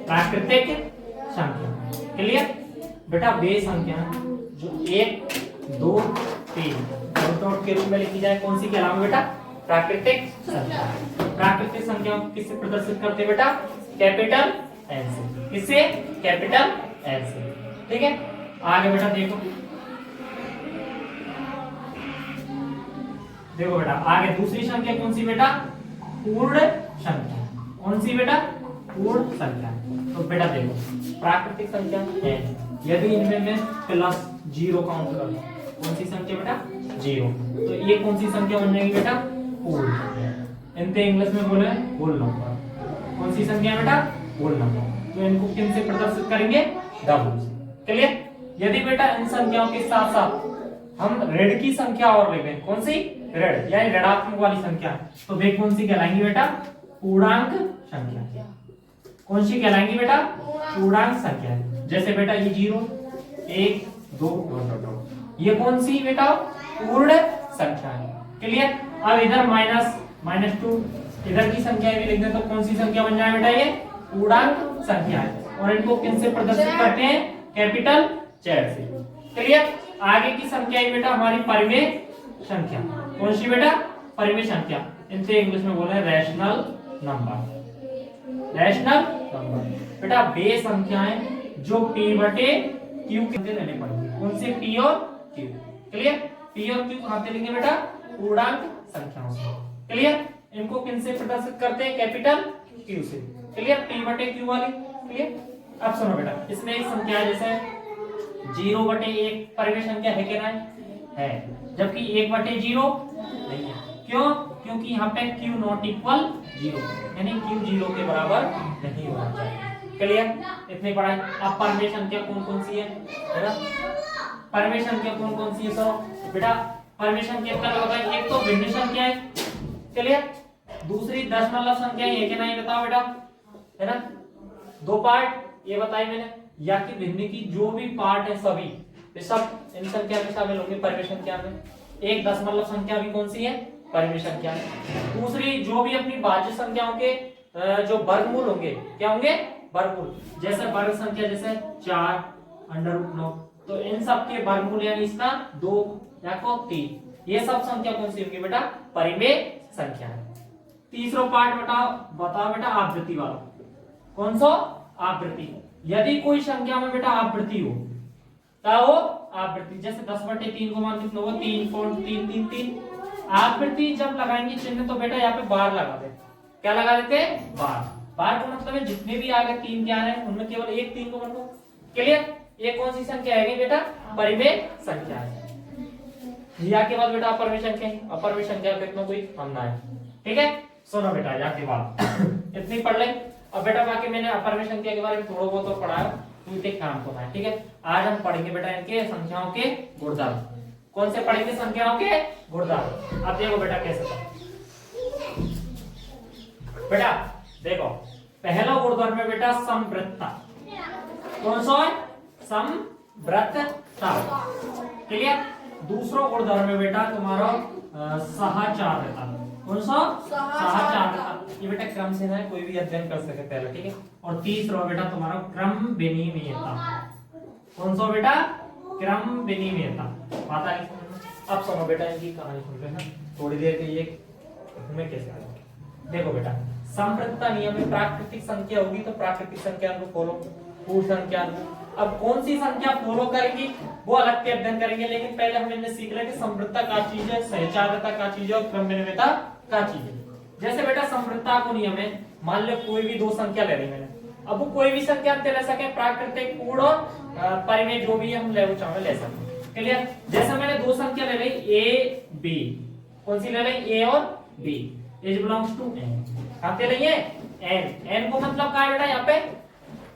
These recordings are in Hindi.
प्राकृतिक संख्या। क्लियर बेटा, वे संख्या जो 1 2 3 डॉट के रूप में लिखी जाए कौन सी कहलाएंगे बेटा? प्राकृतिक संख्या। प्राकृतिक संख्या को किससे प्रदर्शित करते हैं बेटा? कैपिटल एन से। किससे? कैपिटल एन से। ठीक है, आगे बेटा देखो, देखो बेटा आगे दूसरी संख्या कौन सी बेटा? पूर्ण संख्या। कौन सी बेटा? पूर्ण संख्या। तो बेटा देखो प्राकृतिक संख्या है, यदि इनमें मैं प्लस 0 काउंट करूं, कौन सी संख्या बेटा? 0, तो ये कौन सी संख्या बन जाएगी बेटा? पूर्ण संख्या। इनके इंग्लिश में बोले होल नंबर। कौन सी संख्या बेटा? Whole number. तो इनको किन से प्रदर्शित करेंगे? डबल से। क्लियर? यदि बेटा इन संख्याओं के साथ साथ हम ऋण की संख्या और लेंगे, कौन सी? ऋण यानी ऋणात्मक वाली संख्या, तो वे कौन सी कहलाएंगी बेटा? पूर्णांक संख्या। कौन सी कहलाएंगी बेटा? पूर्णांक संख्या। जैसे बेटा ये 0 1 2 ये कौन सी बेटा? पूर्ण संख्या है। क्लियर? अब इधर -2 इधर की संख्या भी लिख दें तो कौन सी संख्या बन जाए बेटा? ये पूर्णांक संख्या है। और इनको किन से प्रदर्शित करते हैं? कैपिटल Z से। क्लियर? आगे की संख्या है बेटा हमारी परिमेय संख्या। कौन सी बेटा? परिमेय संख्या। इनसे इंग्लिश में बोले रैशनल नंबर। रैशनल नंबर बेटा वे संख्याएं जो p बटे q के लेने पड़ेंगे। कौन से? p और q। क्लियर? p और q खाते लेंगे बेटा पूर्णांक संख्याओं से। क्लियर? इनको किन से प्रदर्शित करते हैं? कैपिटल q से। क्लियर? p बटे q वाली। क्लियर? अब सुनो बेटा, इसमें एक संख्या जैसे 0 बटे 1 परिमेय संख्या है क्या? है, जबकि 1 बटे 0 नहीं है। क्यों? क्योंकि यहाँ पे q नॉट इक्वल 0, यानी q 0 के बराबर नहीं होना चाहिए। क्लियर? इतनी पढ़ाई। अब परिमेय संख्या कौन कौन सी है ना? परिमेय संख्या कौन कौन सी है? सो बेटा परिमेय संख्या का बताओ, एक तो भिन्न संख्या है। क्लियर? दूसरी दशमलव संख्या है कि नहीं? बताओ बेटा, है ना? 2 पार्ट ये बताई मैंने, या कि भिन्न की जो भी पार्ट है सभी ये सब इन संख्या में शामिल होंगे परिमेय संख्या में। एक दशमलव संख्या भी कौन सी है? परिमेय संख्या है। दूसरी जो भी अपनी भाज्य संख्याओं के जो वर्गमूल होंगे, क्या होंगे? वर्गमूल। जैसे वर्ग संख्या जैसे 4 √9, तो इन सब के वर्गमूल यानी इसका 2 या को 3, ये सब संख्या कौन सी होंगी बेटा? परिमेय संख्या है। तीसरा पार्ट बताओ बेटा आवृत्ति वाला। कौन सा? आवृत्ति। यदि कोई संख्या में बेटा आवृत्ति हो, क्या हो? आवृत्ति। जैसे 10 बटे 3 को मान कितना होगा? 3.333। आवृत्ति जब लगाएंगे चिन्ह तो बेटा यहाँ पे बार लगा देते। क्या लगा देते? बार। बार का मतलब है जितने भी आगे 3 के आ रहे हैं उनमें केवल एक 3 को मान लो। क्लियर? ये कौन सी संख्या है बेटा? परिमेय संख्या है। या के बाद बेटा अपरिमेय संख्या है। अपरिमेय संख्या कितना कोई मानना है। ठीक है, सुनो बेटा या के बाद इतनी पढ़ ले। अब बेटा बाकी मैंने अपरिमेय संख्या के बारे में थोड़ा बहुत तो पढ़ाया, तू देख काम को है। ठीक है, आज हम पढ़ेंगे बेटा इनके संख्याओं के गुणधर्म। कौन से पढ़ेंगे? संख्याओं के गुणधर्म। अब देखो बेटा कैसे बेटा देखो, पहला गुणधर्म है बेटा समवृत्तता। कौन सा है? समवृत्तता। क्लियर? दूसरा गुणधर्म है बेटा तुम्हारा सहचार्यता। कौन सा? सहचार्यता। ये बेटा क्रम से है, कोई भी अध्ययन कर सके पहले। ठीक है, और तीसरा बेटा तुम्हारा क्रम विनिमयता। कौन सा बेटा? क्रम विनिमयता। बात आ गई? अब सुनो बेटा इनकी कहानी सुन रहे हैं थोड़ी देर के लिए में कैसे करेंगे। देखो बेटा समवृत्तता नियम में प्राकृतिक संख्या होगी तो प्राकृतिक संख्या को फॉलो, पूर्ण संख्या। अब कौन सी संख्या फॉलो करेंगी वो अलग से अध्ययन करेंगे, लेकिन पहले हम इनने सीख रहे कि समवृत्तता क्या चीज है, सहचार्यता क्या चीज है और क्रम विनिमयता क्या चीज है। जैसे बेटा समवृत्तता को नियम है, मान लो कोई भी 2 संख्या ले ली मैंने, अब वो कोई भी संख्या ले सके, प्राकृतिक, पूर्ण और परिमेय जो भी हम ले सकते। क्लियर? जैसे मैंने 2 संख्या ले ली ए बी, कौन सी ले ली? ए और B. As belongs to N. खाते लेंगे एन। एन को मतलब क्या है बेटा? यहाँ पे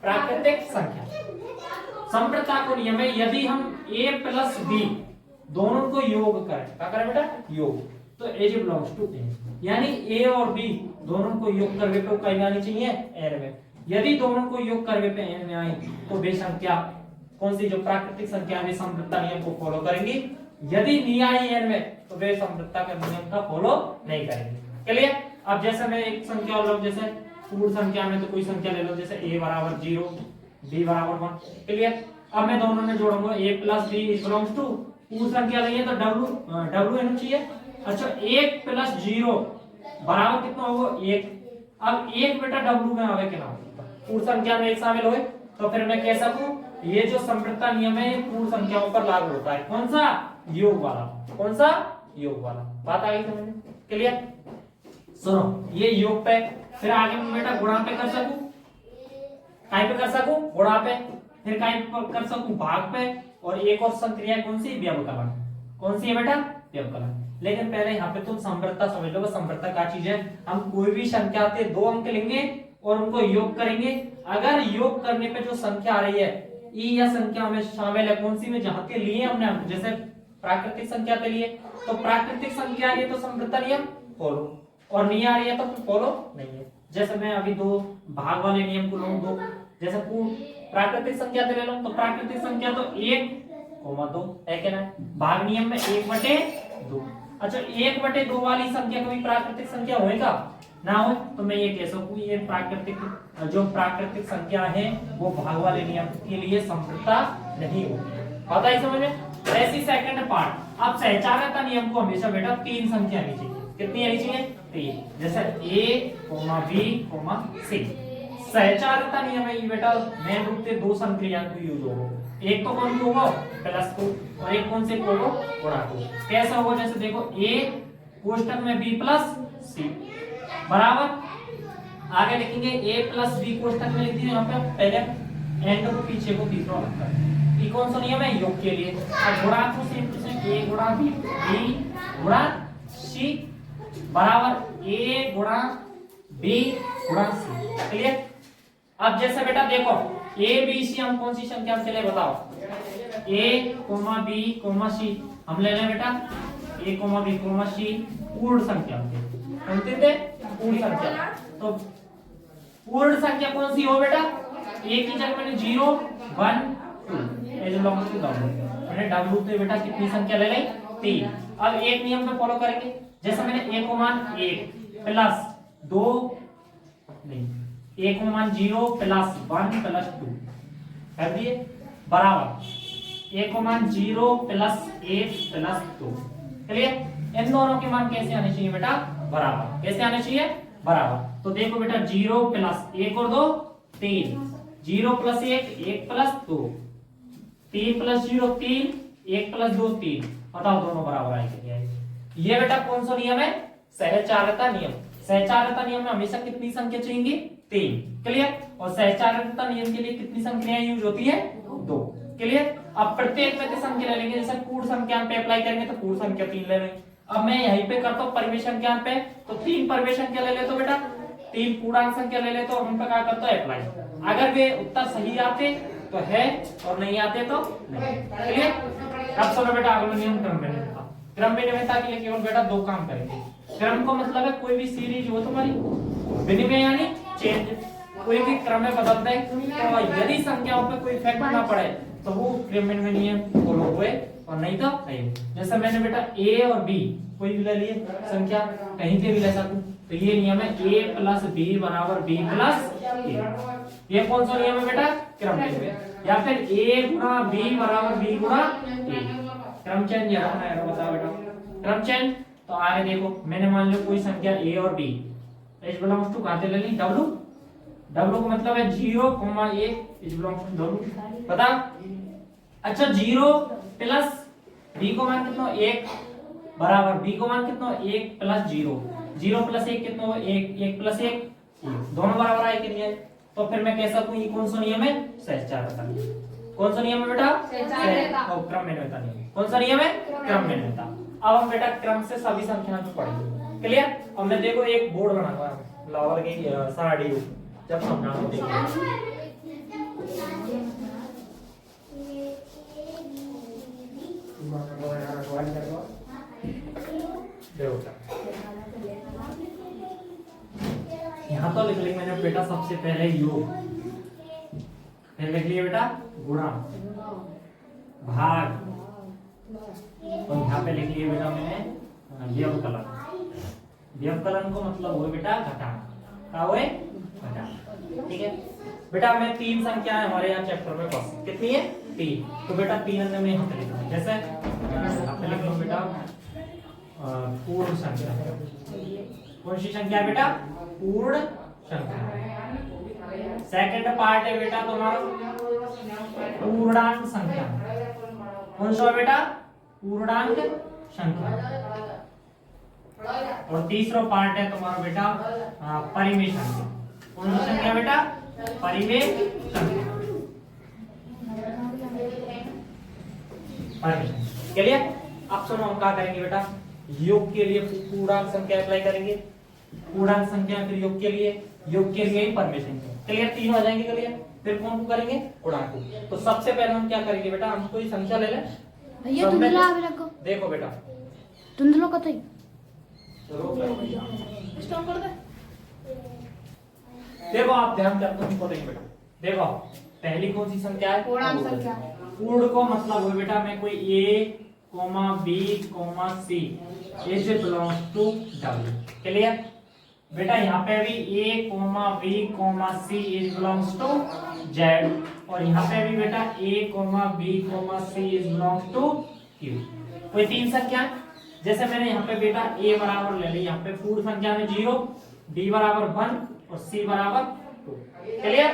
प्राकृतिक संख्या। समवृत्तता को नियम है यदि हम a प्लस b दोनों को योग करें, क्या करें बेटा? योग, तो एज बिलोंग्स टू एन, यानी a और b दोनों को योग करने पे कहीं आनी चाहिए n में। यदि दोनों को योग करने पे n में आई तो वे संख्या कौन सी? जो प्राकृतिक संख्या वे समवृत्तता नियम को फॉलो करेंगी। यदि नहीं आई n में तो वे समवृत्तता के नियम का फॉलो नहीं करेंगे। क्लियर? अब जैसे मैं एक संख्या और जैसे पूर्ण संख्या में तो कोई संख्या ले लो, जैसे a बराबर 0, b बराबर 1। क्लियर। अब मैं दोनों में जोड़ूंगा a plus b belongs to पूर्ण संख्या लगी है तो w होना चाहिए। अच्छा 1 प्लस 0 बराबर कितना होगा 1। अब 1 बेटा w में आवे कितना पूर्ण संख्या में एक शामिल होए, तो फिर मैं कह सकूं ये जो समृद्धता नियम है पूर्ण संख्याओं पर लागू होता है। कौन सा? योग वाला। कौन सा? योग वाला। बात आ गई समझ में? क्लियर। सुनो ये योग पे, फिर आगे मैं बेटा गुणा पे कर सकूं, काय पे कर सकूं? गुणा पे, फिर काय पे कर सकूं? भाग पे, और एक और संक्रिया कौन सी? व्यवकलन। कौन सी है बेटा? व्यवकलन। लेकिन पहले यहाँ पे तुम समृद्धता समझ लो। समृद्धता क्या चीज है? हम कोई भी संख्या के 2 अंक लेंगे और उनको योग करेंगे। अगर योग करने पे जो संख्या आ रही है ई या संख्या में शामिल है कौन सी में? जहां के लिए हमने, जैसे प्राकृतिक संख्या के लिए, तो प्राकृतिक संख्या आ रही है तो समृद्धता नियम फॉलो, और नहीं आ रही है तो फॉलो नहीं है। जैसे मैं अभी 2 भाग वाले नियम को लूं, 2 जैसे प्राकृतिक संख्या से ले लो, तो प्राकृतिक संख्या तो 1,2 है क्या ना? भाग नियम में 1/2। अच्छा 1/2 वाली संख्या कोई प्राकृतिक संख्या होएगा ना हो, तो मैं ये कह सकूं ये प्राकृतिक, जो प्राकृतिक संख्या है वो भाग वाले नियम के लिए समृद्धता नहीं होगी। पता ही समझ में? ऐसी सेकंड पार्ट, अब सहचारकता नियम को हमेशा बेटा 3 संख्या आनी चाहिए। कितनी आनी चाहिए? 3। जैसे a, b, c। सहचारकता नियम है ये बेटा मेन रूप से 2 संक्रिया को यूज होगा। एक तो कौन सी होगा? +2, और एक कौन से को होगा? ×2। कैसा होगा? जैसे देखो a कोष्टक में b प्लस c बराबर, आगे लिखेंगे a प्लस b कोष्टक में लिख दीजिए यहाँ पे पहले एंड को पीछे को तीसरा रखकर। ये कौन सा नियम है? योग के लिए। अब गुणा को सेम टू सेम a गुणा b, b गुणा c बराबर a गुणा b गुणा c। क्लियर। अब जैसे बेटा देखो a b c हम कौन सी संख्या से ले बताओ? a, b, c हम ले लें बेटा a, b, c पूर्ण संख्या थे, पूर्ण संख्या। तो पूर्ण संख्या कौन सी हो बेटा? एक की जगह मैंने 0, 1, 2 एज बिलोंग्स टू w। मैंने w पे बेटा कितनी संख्या ले ली? 3। अब एक नियम में फॉलो करेंगे, जैसे मैंने a को मान 1 प्लस 2 नहीं, a को मान 0 प्लस 1 प्लस 2 कर दिए बराबर a को मान 0 प्लस 1 प्लस 2। क्लियर। इन दोनों के मान कैसे आने चाहिए बेटा? बराबर। कैसे आने चाहिए? बराबर। तो देखो बेटा 0 प्लस 1 और 2 3, 0 प्लस 1 1 प्लस 2, 3 प्लस 0 3, 1 प्लस 2 3। बताओ दोनों बराबर आए कि नहीं? ये बेटा कौन सा नियम है? सहचारकता नियम। सहचारकता नियम में हमेशा कितनी संख्या चाहिए? 3। क्लियर। और सहचारकता नियम के लिए कितनी संख्याएं यूज होती है? 2। क्लियर। अब प्रत्येक में संख्या ले लेंगे, जैसे पूर्ण संख्या पे अप्लाई करेंगे तो पूर्ण संख्या 3 ले लेंगे। अब मैं यहीं पे करता हूं परिमेय संख्या पे, तो 3 परिमेय संख्या ले ले तो बेटा 3 पूर्णांक संख्या ले ले तो हम पे क्या करता है? अप्लाई। अगर वे उत्तर सही आते तो है और नहीं आते तो नहीं। क्लियर। अब सुनो बेटा अगला नियम क्रम विनिमयता। क्रम विनिमयता के लिए केवल बेटा 2 काम करेंगे। क्रम को मतलब है कोई भी सीरीज हो तुम्हारी, विनिमय यानी चेंज, कोई भी क्रम में बदलता है, तो यदि संख्याओं पे कोई इफेक्ट ना पड़े तो वो क्रम विनिमय नियम फॉलो हुए, और नहीं तो नहीं। जैसे मैंने बेटा a और b कोई भी ले लिए संख्या, कहीं पे भी ले सकूं, तो ये नियम है a प्लस b बराबर b प्लस a। ये कौन सा नियम है बेटा? क्रम विनिमय। या फिर a गुणा b बराबर b गुणा a। क्रम चेंज है, बताओ बेटा क्रम चेंज। तो आगे देखो मैंने मान लो कोई संख्या a और b, इज बिलोंग्स टू कहां ले ली? w। w का मतलब है 0, a is belongs to w। बता। अच्छा 0 प्लस b को मान कितना? 1 बराबर b को मान कितना? 1 प्लस 0, 0 प्लस 1 कितना हो? 1, 1 प्लस 1 दोनों बराबर आए कि नहीं आए? तो फिर मैं कह सकूं ये कौन सा नियम है? सहचारकता। कौन सा नियम है बेटा? सहचारकता। क्रम विनिमयता नियम। कौन सा नियम है? क्रम विनिमयता। अब हम बेटा क्रम से सभी संख्याओं को पढ़ेंगे। क्लियर। अब मैं देखो एक बोर्ड बनाऊंगा लावर की साड़ी जब समझाऊंगा देखिए। यहाँ तो लिख लिया मैंने बेटा सबसे पहले योग, फिर लिख लिया बेटा गुणा, भाग, और यहाँ पे लिख लिया बेटा मैंने व्यवकलन। व्यवकलन को मतलब हुए बेटा घटाना। क्या हुए? ठीक है बेटा, मैं 3 संख्या है हमारे यहाँ चैप्टर में बस कितनी है 3, तो बेटा 3 अंदर में यहाँ पे लिख दूं, जैसे यहाँ पे लिख लो बेटा पूर्ण संख्या। कौन सी संख्या है बेटा? पूर्ण संख्या। सेकंड पार्ट है बेटा तुम्हारा पूर्णांक संख्या। कौन सा है बेटा? पूर्णांक संख्या। और तीसरा पार्ट है तुम्हारा बेटा परिमेय संख्या। कौन सी संख्या बेटा? परिमेय संख्या। क्लियर? अब सुनो हम क्या करेंगे बेटा, योग के लिए पूर्णांक संख्या अप्लाई करेंगे, पूर्णांक संख्या फिर योग के लिए ही परिमेय संख्या। क्लियर? तीन हो जाएंगे क्लियर। फिर कौन को करेंगे? पूर्णांक को। तो सबसे पहले हम क्या करेंगे बेटा, हम कोई संख्या ले लें भैया, धुंधला अभी रखो। देखो बेटा धुंधलो कतई स्टॉप कर दे। देखो आप ध्यान करते हो बेटा, देखो पहली कौन सी संख्या है? पूर्णांक संख्या। पूर्ण को मतलब हो बेटा मैं कोई a, b, c is belongs to w। Clear? बेटा यहाँ पे भी a, b, c is belongs to z, और यहाँ पे भी बेटा a, b, c is belongs to q। कोई तीन संख्या है, जैसे मैंने यहाँ पे बेटा a बराबर ले ली, यहाँ पे पूर्ण संख्या में 0, b बराबर 1 और c बराबर 2। क्लियर?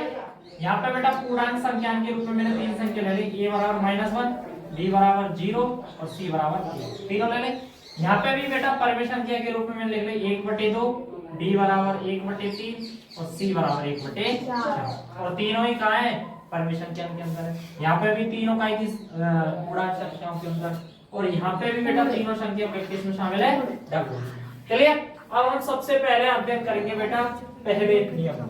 यहाँ पे बेटा पूर्णांक संख्या के रूप में मैंने तीन संख्या ले ली, a बराबर -1, b बराबर 0 और c बराबर 2, तीनों ले ले। यहाँ पे भी बेटा परिमेय संख्या के रूप में मैंने लिख ली 1/2, b बराबर 1/3 और c बराबर 1/4, और तीनों ही कहाँ है? परिमेय संख्या के अंदर है। यहाँ पे भी तीनों का ही पूर्णांक संख्याओं के अंदर, और यहाँ पे भी बेटा तीनों संख्या प्रैक्टिस में शामिल है w। चलिए अब हम सबसे पहले अध्ययन करेंगे बेटा पहले एक नियम।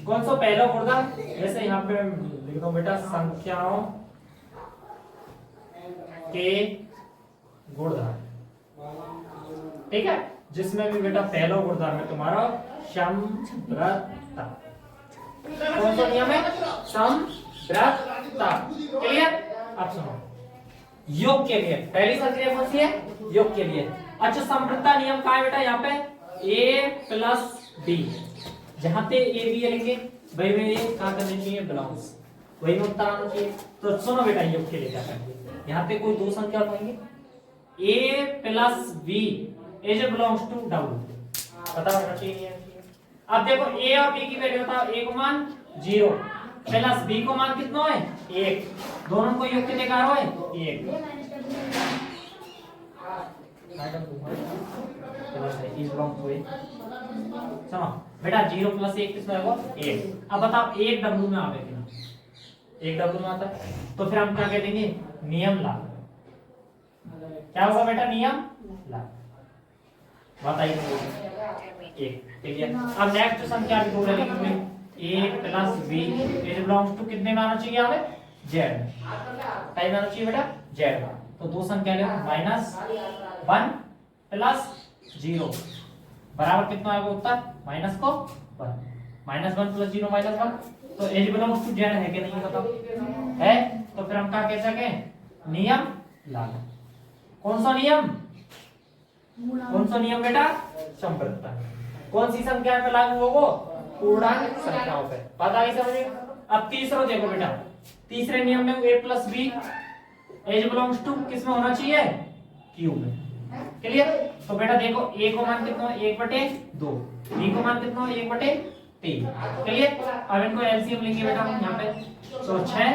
कौन सा? पहला गुणधर्म। जैसे यहाँ पे लिख दो बेटा संख्याओं के गुणधर्म, ठीक है, जिसमें भी बेटा पहला गुणधर्म है तुम्हारा समृद्धता। कौन सा नियम है? समृद्धता। क्लियर? अब सुनो, योग के लिए पहली संख्या कौन सी है? योग के लिए। अच्छा, समृद्धता नियम क्या है बेटा? यहाँ पे a + b, जहां पे a b लेंगे वही में क्या करना चाहिए? बिलोंग्स, वही में उत्तर आना चाहिए। तो सुनो बेटा योग के लिए क्या करेंगे, यहाँ पे कोई दो संख्या होंगे a + b is belongs to w, पता होना चाहिए। अब देखो a और b की वैल्यू बताओ, a को मान 0 प्लस b को मान कितना है? 1, दोनों को योग कितने का है? 1। सुनो बेटा 0 + 1 कितना होगा? 1। अब बताओ 1 w में आवे कितना? 1 w में आता है, तो फिर हम क्या कह देंगे? नियम लागू। क्या होगा बेटा? नियम लागू। बताइए 1। ठीक है, अब नेक्स्ट संख्या भी दो ले लेंगे, a + b is belongs to कितने में आना चाहिए? हमें z, टाइम आना चाहिए बेटा z। तो दो संख्या ले, -1 + 0 बराबर कितना आएगा उत्तर? माइनस को 1, -1 + 0 -1, तो एज बिलोंग्स टू z है कि नहीं बताओ? है, तो फिर हम क्या कह सके? नियम लागू। कौन सा नियम? कौन सा नियम बेटा? समृद्धता। कौन सी संख्या पे लागू होगा? पूर्णांक संख्याओं पे। बात आई समझ में? अब तीसरा देखो बेटा, तीसरे नियम में a + b as belongs to किस में होना चाहिए? q में। क्लियर? तो बेटा देखो a को मान कितना? 1/2, b को मान कितना? 1/3। क्लियर? अब इनको एलसीएम लेंगे बेटा हम यहाँ पे, तो 6,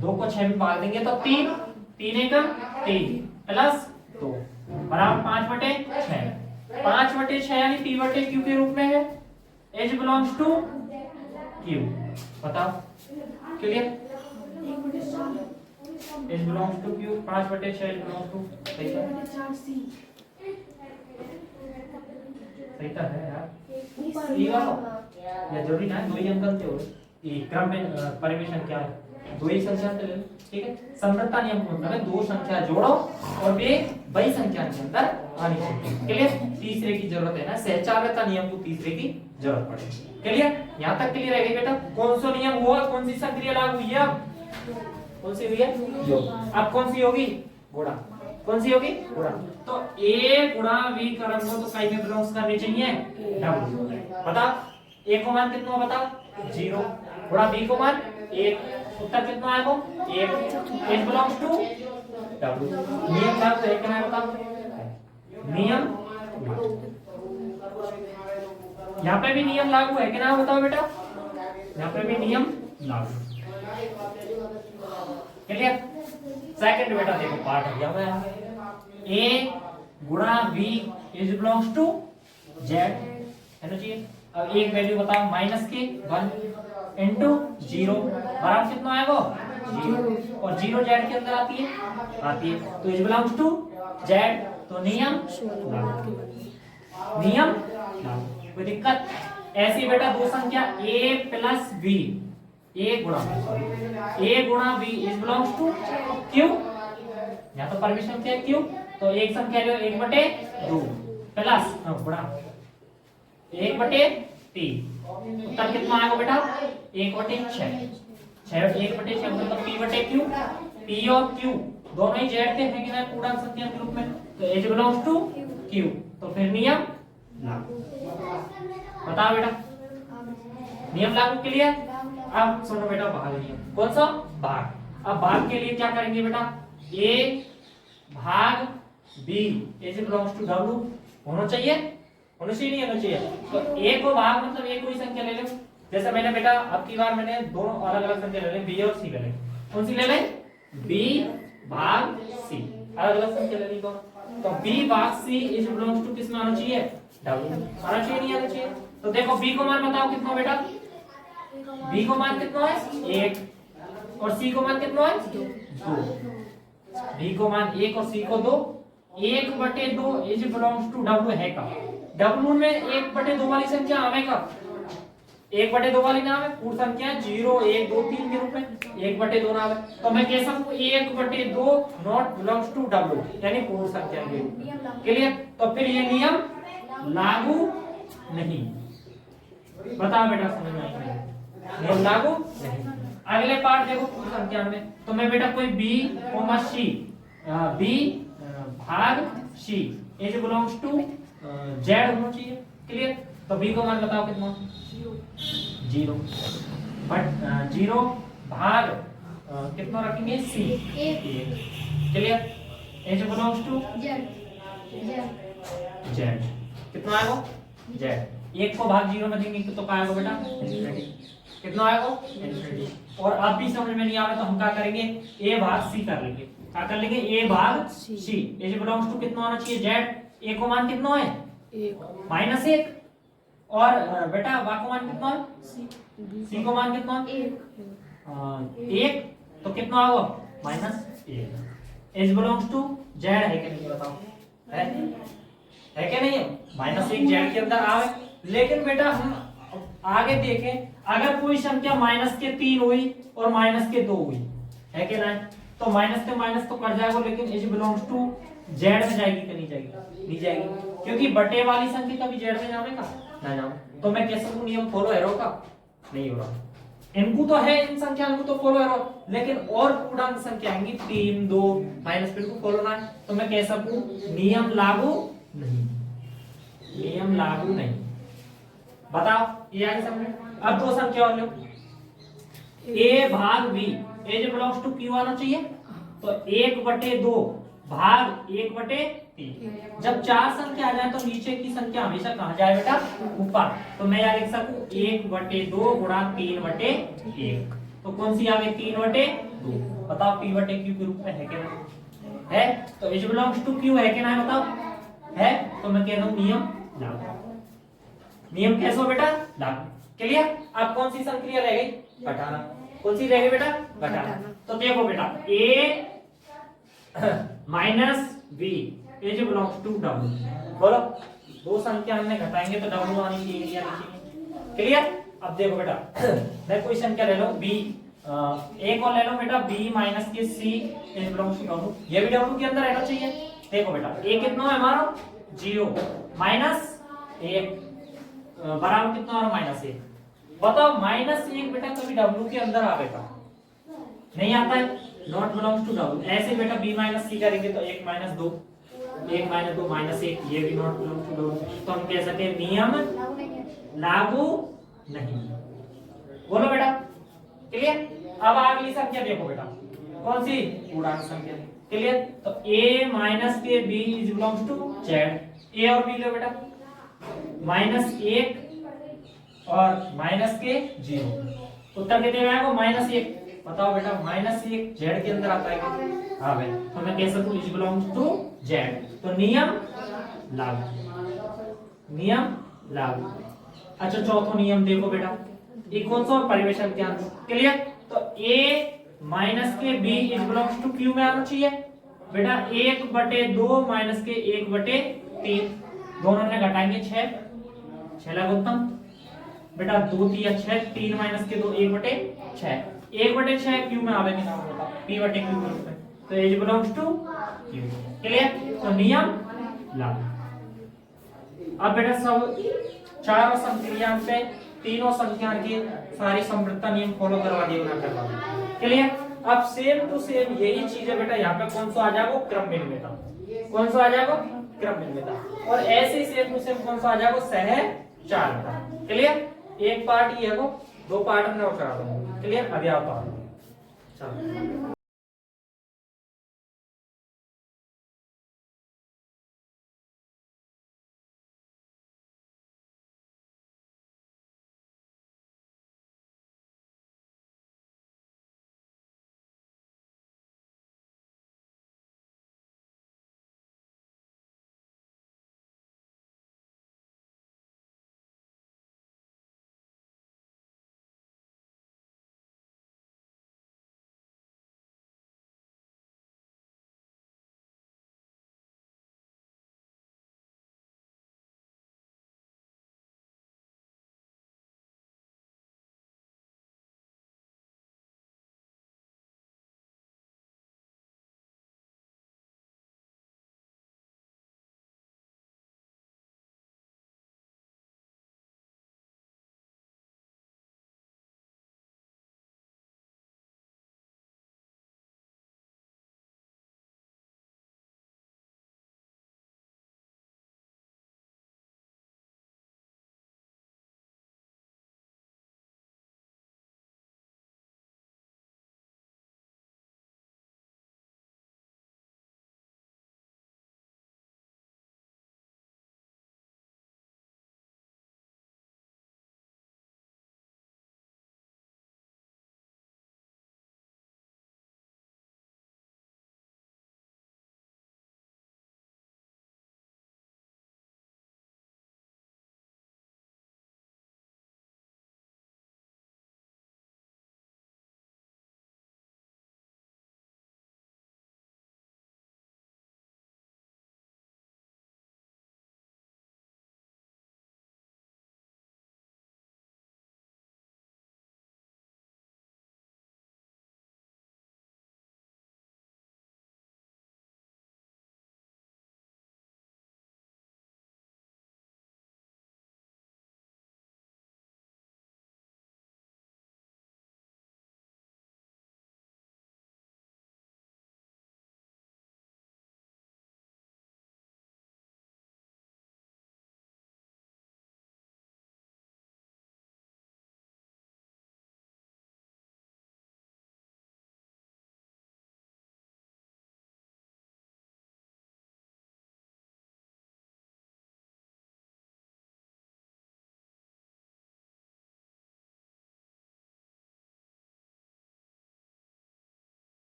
2 को 6 में भाग देंगे तो 3, 3 × 3 + 2 बराबर 5/6। 5/6 यानी p/q के रूप में है, एज बिलोंग्स टू q। बताओ clear? As belongs to q, 5/6 as belongs to, सही तो है यार। ये या जरूरी ना दो ही अंक करते हो, ये क्रम में परिमेय संख्या है, दो ही संख्या ले लो, ठीक है। समृद्धता नियम को मतलब है दो संख्या जोड़ो और वे वही संख्या के अंदर आनी चाहिए। क्लियर? तीसरे की जरूरत है ना, सहचार्यता नियम को तीसरे की जरूरत पड़ेगी। क्लियर? यहाँ तक क्लियर है बेटा? कौन सा नियम हुआ? कौन सी संक्रिया लागू हुई है? कौन सी हुई है? योग। अब कौन सी होगी? गुणा। कौन सी होगी? गुणा। तो a × v करेंगे तो कई में बिलोंग्स करनी चाहिए? w। बता ए को मान कितना बताओ 0 गुणा बी को मान 1, उत्तर कितना आएगा 1। It belongs to W। नियम लागू है क्या बताओ, नियम यहाँ पे भी नियम लागू है कि ना बताओ बेटा, यहाँ पे भी नियम लागू। क्लियर। सेकंड बेटा देखो पार्ट दिया हुआ है, ए गुणा B is belongs to Z है ना चाहिए। अब एक वैल्यू बताओ माइनस के 1 इंटू 0 बराबर कितना आएगा 0, और 0 जेड के अंदर आती है तो इज बिलोंग्स टू जेड, तो नियम नियम कोई दिक्कत। ऐसी बेटा दो संख्या a प्लस बी, ए गुणा B is belongs to Q, या तो परमिशन क्या है क्यू, तो एक संख्या लो 1/2 प्लस गुणा 1/3, उत्तर कितना आएगा बेटा 1/6, 1/6 मतलब p/q, p और q दोनों ही जेड के हैं कि ना पूर्णांक संख्या के रूप में, तो h बिलोंग्स टू q, तो फिर नियम लागू। बताओ बेटा नियम लागू क्लियर। अब सुनो बेटा भाग नियम, कौन सा भाग। अब भाग के लिए क्या करेंगे बेटा, a भाग b is belongs to w होना चाहिए नहीं होना चाहिए। तो a को भाग मतलब a कोई संख्या ले लो, जैसे मैंने बेटा अब की बार मैंने दोनों अलग अलग संख्या ले ली, b और c ले लें। कौन सी ले लें, b भाग c, अलग अलग संख्या ले ली। तो b भाग c इज बिलोंग्स टू किस में आना चाहिए w, आना चाहिए नहीं आना चाहिए। तो देखो b को मान बताओ कितना बेटा, b को मान कितना है 1 और c को मान कितना है 2, b को मान 1 और c को 2, 1/2 इज बिलोंग्स टू w है का, w में 1/2 वाली संख्या आवेगा, 1/2 वाली ना आवे पूर्ण संख्या 0 1 2 3 के रूप में 1/2 ना आवे, तो मैं कह सकता हूं 1/2 नॉट बिलोंग्स टू w, यानी पूर्ण संख्या के रूप में। क्लियर। तो फिर ये नियम लागू नहीं। बताओ बेटा समझ में आया, नियम लागू नहीं। अगले पार्ट देखो पूर्ण संख्या में, तो मैं बेटा कोई b c, b भाग c is belongs to Z होना चाहिए। क्लियर। तो b को मान बताओ कितना 0, बट 0 भाग कितना रखेंगे c 1। Clear. Is belongs to Z, कितना आएगा जेड, 1 को भाग 0 में देंगे तो क्या आएगा बेटा इनफिनिटी, कितना आएगा इनफिनिटी। और अब भी समझ में नहीं आवे तो हम क्या करेंगे a भाग c कर लेंगे, क्या कर लेंगे a भाग c इज बिलोंग्स टू कितना आना चाहिए जेड, a को मान कितना है -1, और बेटा y को मान कितना है c को मान कितना 1, तो कितना होगा -1 इज बिलोंग्स टू जेड है कि नहीं बताओ, है क्या नहीं है, -1 जेड के अंदर आवे। लेकिन बेटा हम आगे देखें, अगर कोई संख्या -3 हुई और -2 हुई है कि नहीं, तो माइनस के माइनस तो कट जाएगा, लेकिन इज बिलोंग्स टू जेड में जाएगी कि नहीं जाएगी, नहीं जाएगी, क्योंकि बटे वाली संख्या कभी जेड में जाएगा ना जाओ। तो मैं कैसे नियम फॉलो है का नहीं हो रहा, इनको तो है इन संख्याओं को तो फॉलो है, लेकिन और पूर्णांक संख्या आएंगी 3 2 माइनस फिर को फॉलो ना है, तो मैं कह सकूं नियम लागू नहीं, नियम लागू नहीं। बताओ ये आगे समझ। अब दो संख्या और लो, a भाग b as belongs to Q आना चाहिए, तो 1/2 भाग 1/3। जब 4 संख्या आ जाए तो नीचे की संख्या हमेशा कहां जाए बेटा ऊपर, तो मैं यहां लिख सकूं 1/2 गुणा 3/1, तो कौन सी आ गई 3/2। बताओ p/q के रूप में है क्या है, तो इज बिलोंग्स टू q है क्या ना बताओ है, तो मैं कह रहा हूं नियम लागू। नियम कैसे हो बेटा लागू। क्लियर। अब कौन सी संख्या रह गई घटाना, कौन सी रह गई बेटा घटाना। तो देखो बेटा a minus b is belongs to w, बोलो दो संख्या हमने घटाएंगे तो w आनी चाहिए या नहीं चाहिए। क्लियर। अब देखो बेटा मैं कोई संख्या ले लो b, एक और ले लो बेटा b माइनस के c is belongs to w, ये भी w के अंदर रहना चाहिए। देखो बेटा a कितना है हमारा 0 माइनस 1 बराबर कितना आ रहा -1। बताओ -1 बेटा कभी w के अंदर आवेगा नहीं आता है, नॉट बिलोंग्स टू w। ऐसे बेटा b माइनस c करेंगे तो 1 - 2 1 - 2 -1, ये भी नॉट बिलोंग्स टू w। तो हम कह सकते हैं नियम लागू नहीं। बोलो बेटा, क्लियर। अब अगली संख्या देखो बेटा, कौन सी? पूर्णांक संख्या। क्लियर। तो a माइनस के b is belongs to z। a और b लो बेटा, -1 और माइनस के 0। उत्तर कितने में आएगा? -1। बताओ बेटा, -1 z के अंदर आता है क्या? हाँ भाई, तो मैं कह सकूं इज बिलोंग्स टू z। तो नियम लागू, नियम लागू। अच्छा, चौथा नियम देखो बेटा, ये कौन सा? परिवेशन के अंश। क्लियर। तो a माइनस के b is belongs to q में आना चाहिए बेटा। 1/2 माइनस के 1/3, दोनों में घटाएंगे 6 लघुत्तम बेटा। 2 3 6, 3 माइनस के 2 1/6, 1/6 क्यू में आवेंगे ना बेटा, p/q के रूप में। तो is belongs to q। Clear. तो नियम लागू। अब बेटा सब चारों संक्रिया पे तीनों संख्या की सारी संवृत्ता नियम फॉलो करवा दिए ना करवा दिए। क्लियर। अब सेम टू सेम यही चीज है बेटा, यहाँ पे कौन सा आ जाएगा? क्रम विनिमेयता। कौन सा आ जाएगा? क्रम विनिमेयता। और ऐसे ही सेम टू सेम कौन सा आ जाएगा? सहचारता। क्लियर। एक पार्ट ये है, 2 पार्ट में और करा दूंगा। क्लियर। अभी आप चलो।